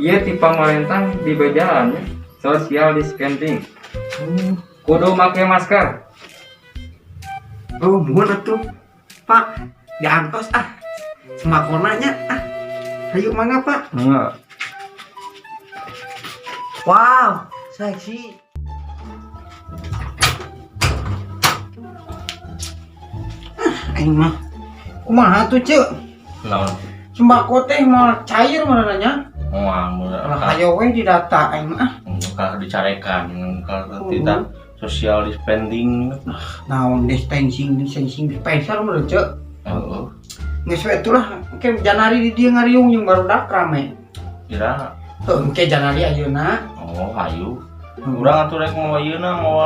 Iya ti pamarentah di bejaan ya. Social distancing. Kudu make masker. Oh, mual atuh. Pak, diantos ah. Semakonanya ah. Ayo mangga, Pak. Enggak. Wow, seksi. Aing mah kumaha tuh, Cek? Naon? Sembako teh mah cair mana nanya? Moal Lah hayo we di data aing mah. kalau dicarekan kalau kita social distancing. Naon distancing dispenser mah Cek. Heeh. Geus we atuh ke Janari di dieu ngariung yang barudak rame. Kira Heuh, ke Janari ayeuna. oh hayu. Urang atuh rek mau ayeuna mau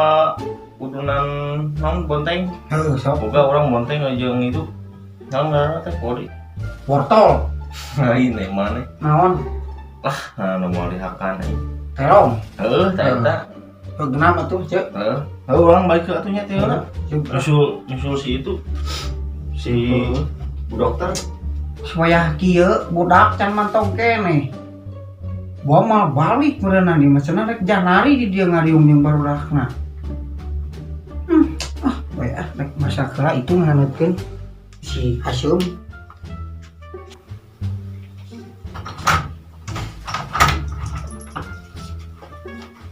kudunan naon bonteng. Heuh, sok Boga urang bonteng jeung itu. Naon ngaranna teh pori. wortol. Nah ini mana? Naon? Nah mau dihakan. Terong. Heeh, eta. Heuh, genam atuh Cek. Heeh. Urang balik ke atunya teh urang. Nyusul si itu. Si bu dokter. Supaya kieu budak can mantong kene. Gua mah balik meureunan di masana rek Janari di dieu ngariung jeung barudakna. We rek masakra itu nganutkeun si Hasyum.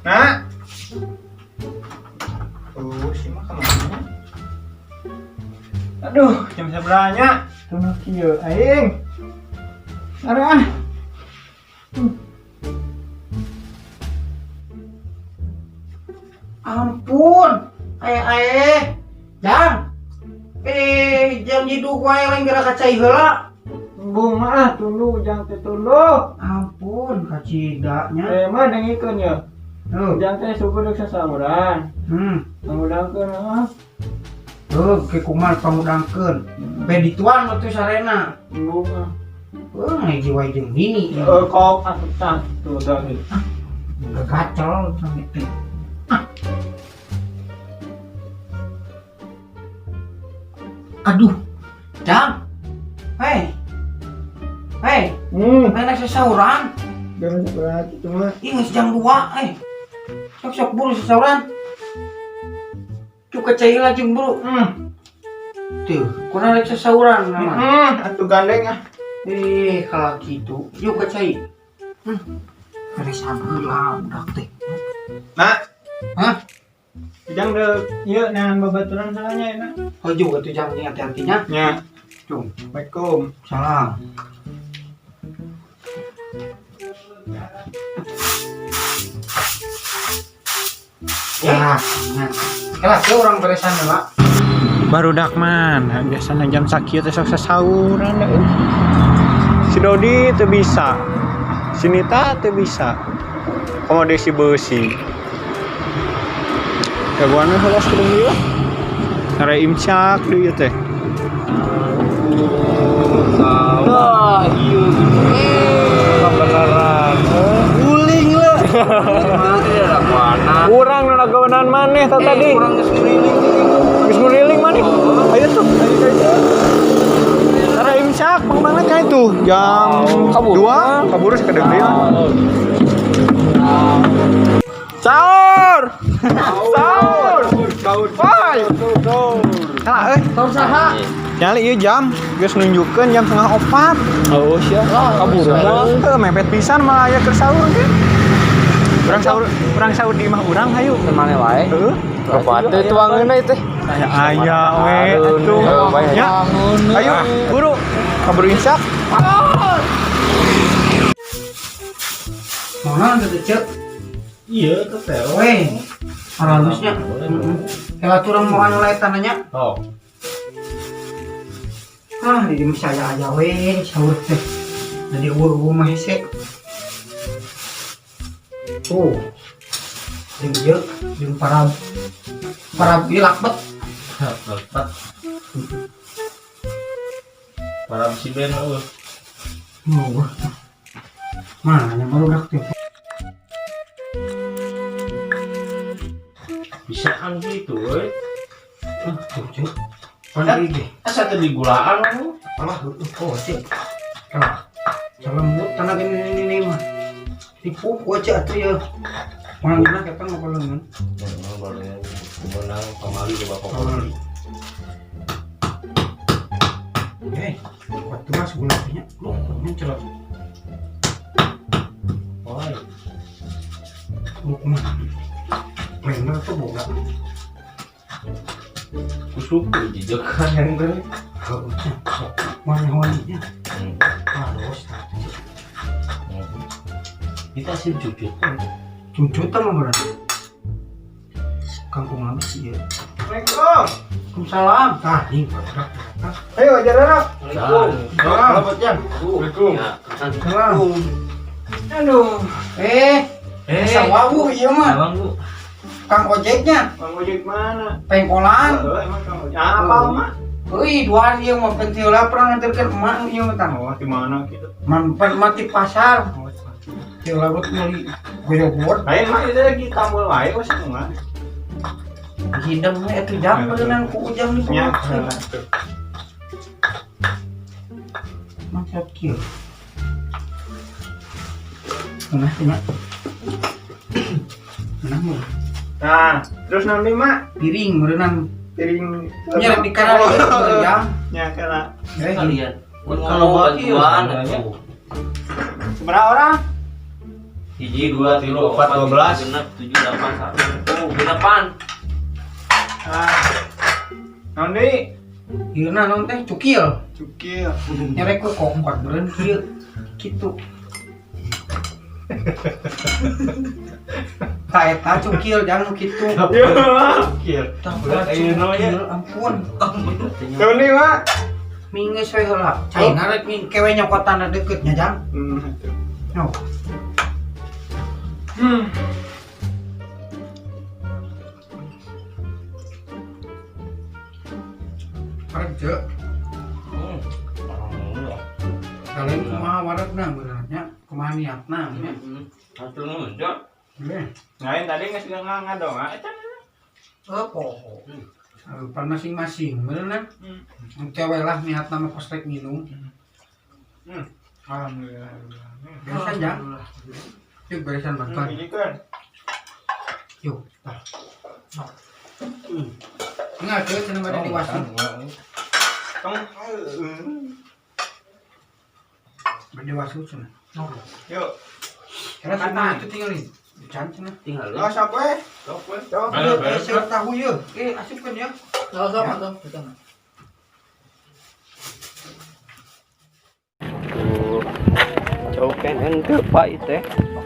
Nah. Si mah kemana? Aduh, jam seberanya? Tunggu kieu aing. Arah. Ampun. Jang. Jang jiduk wae lain geura kacai heula. Bung mah tunduk jang teh tunduk. Ampun, kacidanya. Mah dengikeun ya. Tuh. Jang teh subuh deuk sasamuran. Pangudangkeun ah. Tuh, ke kumaha pangudangkeun. Bedituan atuh sarena. Bung mah. Ngaji wae jeung hini. Kok atuh tah tuh tadi. Gacol sampe teh. Aduh. Jang. Hei. Nenek sesauran. Jangan seberat itu mah. Ih, geus jam 2, Sok buru sesauran. Cuk kecai lah jeung buru. Tuh, kuna rek sesauran nama. Atuh gandeng ah. Kalau gitu, yuk kecai. Hari sabeula budak teh. Mak. Hah? Jang deuk ieu nangan babaturan salahnya ya. Oh juga tuh jam hati-hatinya. Nya. Cung. Assalamualaikum. Salam. Ya, nah, ke orang beresan lah. Barudak man, biasanya jam sakieu teh sok sasauran euy. Si Dodi teu bisa. Si Nita teu bisa. Komodesi beusi. Kaguan we heula sedeng dieu. Are imsak dieu teh. Wah, ieu beneran. Guling lah. Urang nu nagawenan maneh tadi. Urang geus ngeriling. Geus nguriling maneh. Ayo tuh. Tara imsak pangmana ka itu jam 2 kabur sakedeng deui. Sahur. Sahur. Pai. Salah Saur saha? Nyali ieu jam geus nunjukkeun jam 3:30. Oh sia. Kabur. Heuh mepet pisan mah aya keur sahur ge. Urang sahur di imah urang hayu. Mana wae? Heeh. Kapate tuangeunna teh. Aya we atuh. Ya. Ayo buru kabur imsak. Mana teh Cek? Iya teh teh. Weh, halusnya. Kalau turang mau anu lain tanahnya. Oh. Di dieu saya aja we sahur teh. Jadi urang mah hese. Tuh. Jeung para bilakbet. Lepat. Para si Ben eueuh. Mana yang barudak teh? Bisaan gitu we. Tuh, Cek. Pandai ge. Asa teh digulaan lu. Alah, Cek. Kalah. Salam buat tanah ini mah. Tipu aja tuh ya. Orang gila kita nggak perlu kan? Boleh menang pamali coba Kali. Waktu mas gulanya, lu celok. Woi, Lu kemana? Bener tuh boga. kusuk jejekan yang tadi. Warna-warninya. Halus. Kita sih cucut. Cucutan mah berarti. Kampung apa sih ya? Assalamualaikum. Waalaikumsalam. Tadi bergerak. Ayo ajar anak. Selamat jam. Assalamualaikum. Salam. Aduh. Sawawu iya mah. Abang Bu. Kang ojeknya. Bang ojek mana? Pengkolan. Emang kamu apa mah? Euy, dua dia mah pentil lapar nganterkeun emak ieu mah tang. Oh, di mana kita? Mati pasar. Teu labut meuli goyobot. Lain mah itu lagi tambul wae wes mah. Hidam we atuh jam beunang ku ujang di Nya. pangkat. Maksud kieu. Nah, nya. Nah, mah Nah, terus nanti mak piring meureunang piring nya di kana ya. nya kana. Kalian. Kalau bantuan Seberapa orang? Hiji, 2, 3, 4, 12, 7, 8, 1. Depan. Nanti Ieu na naon teh cukil. cukil. Nyerek ku kok 4 beureun kieu. Kitu. Kaeta cukil jangan kitu. Cukil. Cukil ampun. Nanti mak. Minggeus we heula. Cai ngarek ning kewe nyokotanna deuketnya jang. No. Kerja. Kalian kumaha warakna benernya? Kumaha niatna nya? Hasil nunjuk. Lain tadi nggak sih ngadong, Apa? Pan masing-masing bener kan? Cewek lah niatna mah kostrek minum. Alhamdulillah. Beresan jang. Yuk beresan makan. Yuk. Enggak tuh cenah bade diwasi. Bade wasu cenah. Yuk. Karena cenah itu tinggalin. Can cenah. Tinggal lu. Oh, siapa ya? Siap tahu yuk. Asupkan ya. Sama. Coken ente pak teh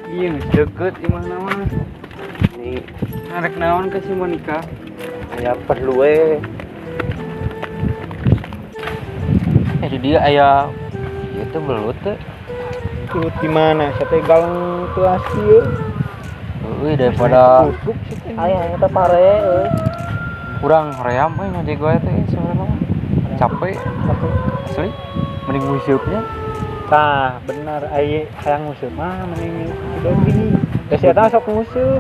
iya deket di mana mah nih narek naon ke si Monica aya perlu dia aya itu belut teh Belut di mana? Sate galang kelas ieu. daripada aya eta pare kurang ream ngajak gue teh sebenarnya capek asli mending musyuknya. Tah, benar hayang musuh mah mending dogi. Geus eta sok musuh.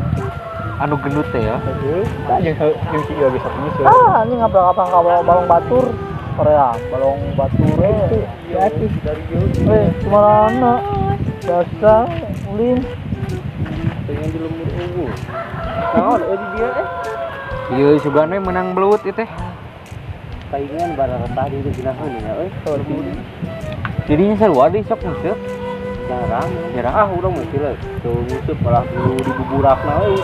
Anu gendut teh ya. Heeh. Tah jeung si ieu sok musuh. Anjing ngabrak-abrak ka balong batur. Korea, balong batur Itu gratis dari jauh. Kemana? Biasa, ulin. Pengen di lumur ungu. Naon euy dia Iya, sugane menang belut itu teh. Saingan barang tadi itu ginahan ya euy. Jadinya sarua di sok musuh. Jarang urang mah sih tuh musuh malah di buburakna euy.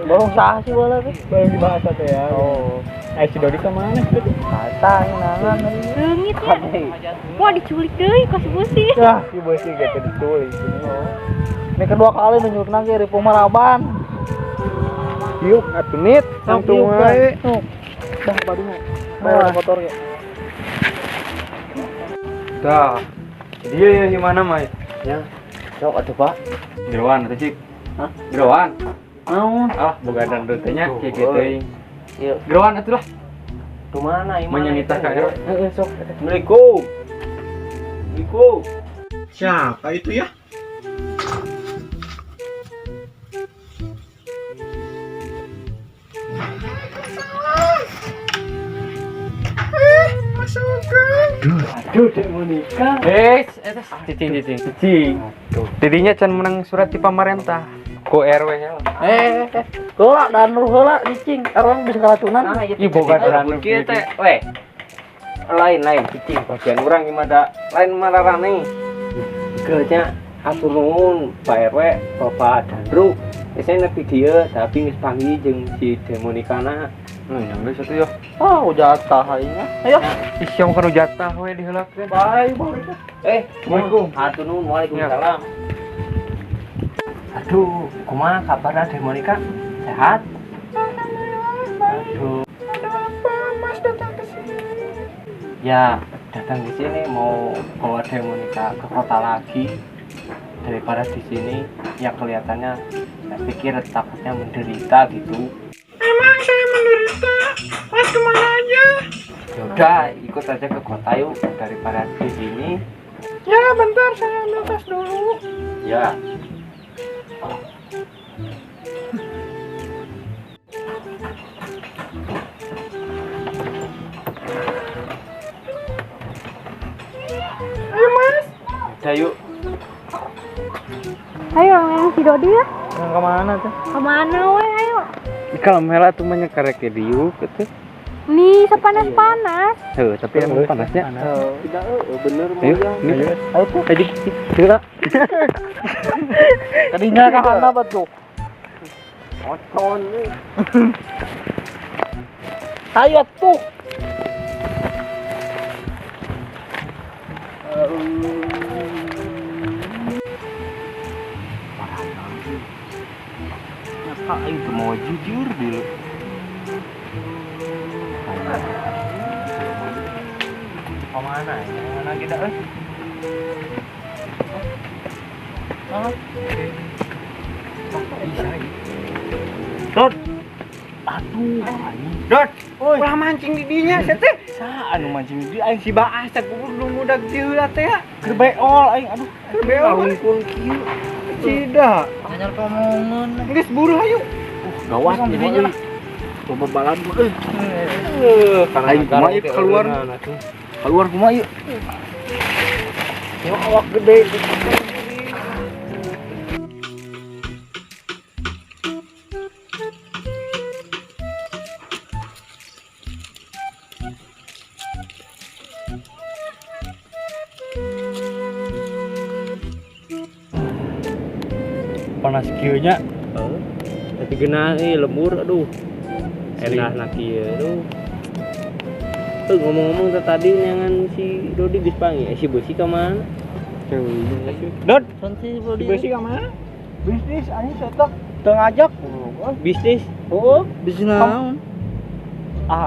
Balong sah sih bola teh. Baru dibahas teh ya. Oh, Si Dodi ke mana? patah nangan. Leungit ya. Wah diculik deui ka si Busi. Yah, si Bosi gitu ditulis. Ini kedua kali nunjuk nang di Pemaraban. Yuk, atuh nit, langsung wae. Dah barunya. Bayar motor ya. Dah. Dia ya gimana, Mai? Ya. Sok atuh Pak. Jeroan atuh cik. Hah? Jeroan. Naon? Ah, boga dandut teh nya kieu kieu teh. Iya. Jeroan atuh lah. Kemana iman? Menyanitah ka ya. Heeh, sok. Assalamualaikum. Assalamualaikum. Siapa itu ya? Masuk. Aduh, Dek Monika. Cicing. Didinya can menang surat di pemerintah. Ku RW ya. Heula dan heula cicing. Orang bisa keracunan. Ih boga dan Kieu teh, we. Lain cicing bagian urang gimana lain mararane. Geulnya atur nuhun Pak RW, Bapak Dandru. Biasanya nepi dieu tapi geus panggil jeung si Demonikana. yang geus atuh yo. Jatah aingna. Ayo. Isyam kana jatah we diheulakeun. Bye. Assalamualaikum. Atur nuhun, waalaikumsalam. Aduh, kumaha kabar Demonika? Sehat? Aduh. Mas datang ke sini. Ya, datang ke sini mau bawa Demonika ke kota lagi. Daripada di sini yang kelihatannya saya pikir takutnya menderita gitu. Emang saya menderita? Mas kemana aja? Yaudah, ikut aja ke kota yuk daripada di sini. Ya, bentar saya ambil tas dulu. Ya. Ayo mas. Udah yuk. Ayo yang si Dodi ya. Yang kemana tuh? Kemana we ayo. Kalau mela tuh banyak karek diuk gitu. Nih sepanas-panas. Tapi emang panasnya. Tidak, bener mau Ayo, yang. ayo tuh. Ayo kita. Tadinya kahana apa tuh? Ocon nih. Ayo tuh. Nyata itu mau jujur dulu. Kemana ya? Mana kita Dot. Aduh, Dot. Ulah mancing di dinya teh. Sa anu mancing di aing si Baas teh kudu mudag diheula teh ya. Keur beol aing aduh. Keur beol ngungkul kieu. Cida. Anyar komongan. Geus buru hayu. Gawat di dinya lah. Coba balan mah karena aing kumaha ieu keluar. Keluar kumaha ieu. Yo awak gede. Panas kieunya. Tapi kena lembur aduh. Enak nak kieu aduh. Tuh ngomong-ngomong tadi nyangan si Dodi geus panggil si Besi ka mana? Dot, Santi si Besi ka mana? bisnis anjing setak teu ngajak. Bisnis. Oh, bisnis naon?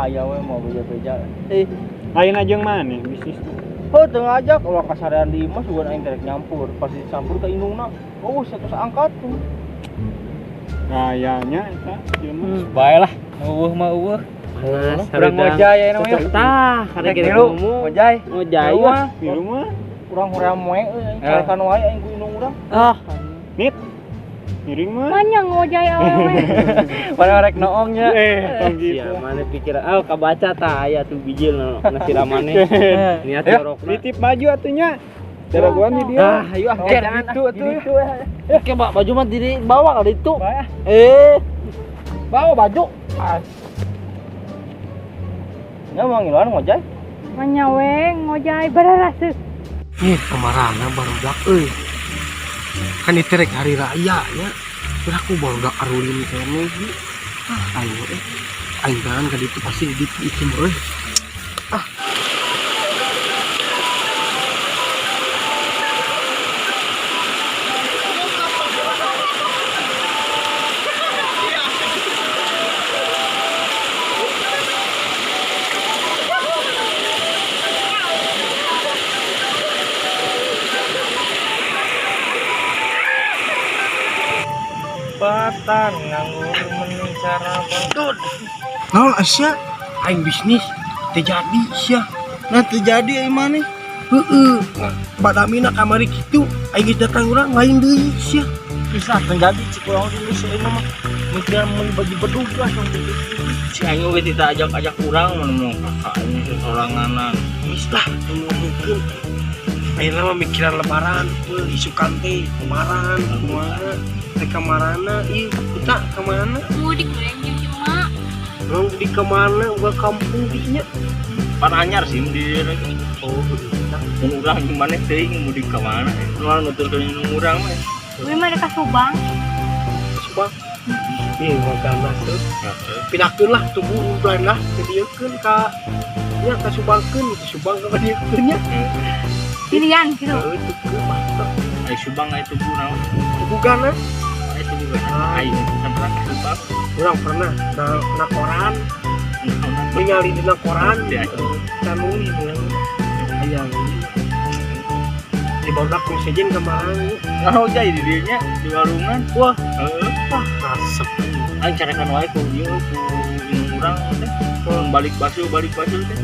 Ya we mau beja-beja. Lain aja yang mana bisnis? Oh, teu ngajak ulah kasarean di Mas bukan aing terek nyampur. Pas dicampur ke indungna. Oh, 100 angkat tuh. Kayaknya eta jelema. Baiklah, eueuh mah eueuh. Kurang ngojay ya namanya. Tah, kada kita Tilu, ngomong. ngojay. Ngojay. Di rumah Urang hoream we euy, carekan wae aing ku indung urang. nit miring mah. Manya ngojay awewe. Pada rek noongnya. Tong gitu. Sia mana pikiran kabaca tah aya tuh bijil nasi ramane. Niat jorok. Nitip baju atunya. Cara gua nih dia. Ayo jangan Itu atuh. Oke, Mbak, baju mah di bawah kali itu. Bawa baju. Ya mau ngiluan ngojay. Manya we ngojay bararaseuh. Kemarana barudak euy. Kan itu rek hari raya nya. Udah aku barudak arulin kene iki. Ayo aing kan ka ditu pasti itu euy. Batan nganggur meni cara Dod. Naon Asya? Aing bisnis teu jadi sia. Nah teu jadi aing mah nih. Heeh. Badamina kamari kitu, aing geus datang urang lain deui sia. Bisa teu jadi cik urang di Indonesia mah. Mikiran mau bagi bedug lah yang gitu. Si aing we kita ajak-ajak kurang mun kakak ini soranganan. Wis lah, mungkin. Ayeuna mah mikiran lebaran, isukan teh kemaran, kumaha teh kamarana, ieu kita kemana? Mudik yang cuma. Orang di kemana? Gua kampung dinya. Pan anyar sih di lagi. Oh, kita. Mun urang gimana teuing mudik ka mana? Soal nuturkeun urang mah. Gue mah dekat Subang. Coba. Ih, makan masuk. Pindahkeun lah tubuh udah lah, jadiekeun ka nya ka Subangkeun, Subang ka diekeun nya. Pilihan gitu. Itu ke mantap. Ai Subang ai tubuh naon? Bugana. Ai tubuh ai sampean ke Subang. Urang pernah na koran, ningali dina koran tanui aya di bodak nu sejen kemarin. Ngau jai di dieu nya di warungan. Wah, Heeh. asep. Aing carekan wae ku ieu ku urang teh. Balik basu teh.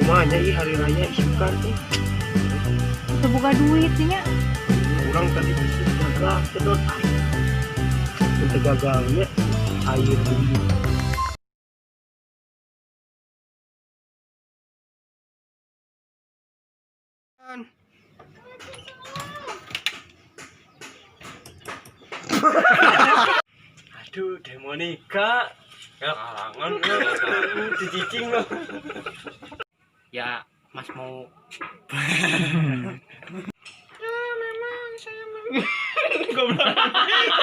Kumaha nya ieu hari raya isukan teh. Itu buka duitnya. Urang tadi gagal sedot air. Untuk gagalnya air dulu. Aduh, Demonika. Ya kalangan dicicing loh. Ya, Mas mau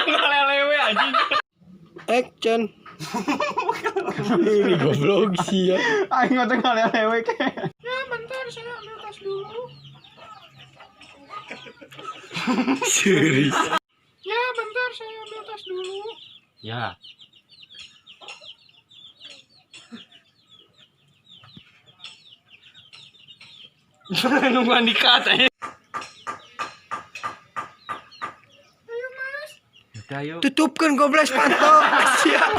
Ngalelewe anjing. action. Ini goblok sih ya. Aing mah teh ngalelewe ke. Ya, bentar saya ambil tas dulu. Serius. Ya, bentar saya ambil tas dulu. Ya. Nungguan dikat aja. Udah yuk. Tutupkan gobles pantok. Siap.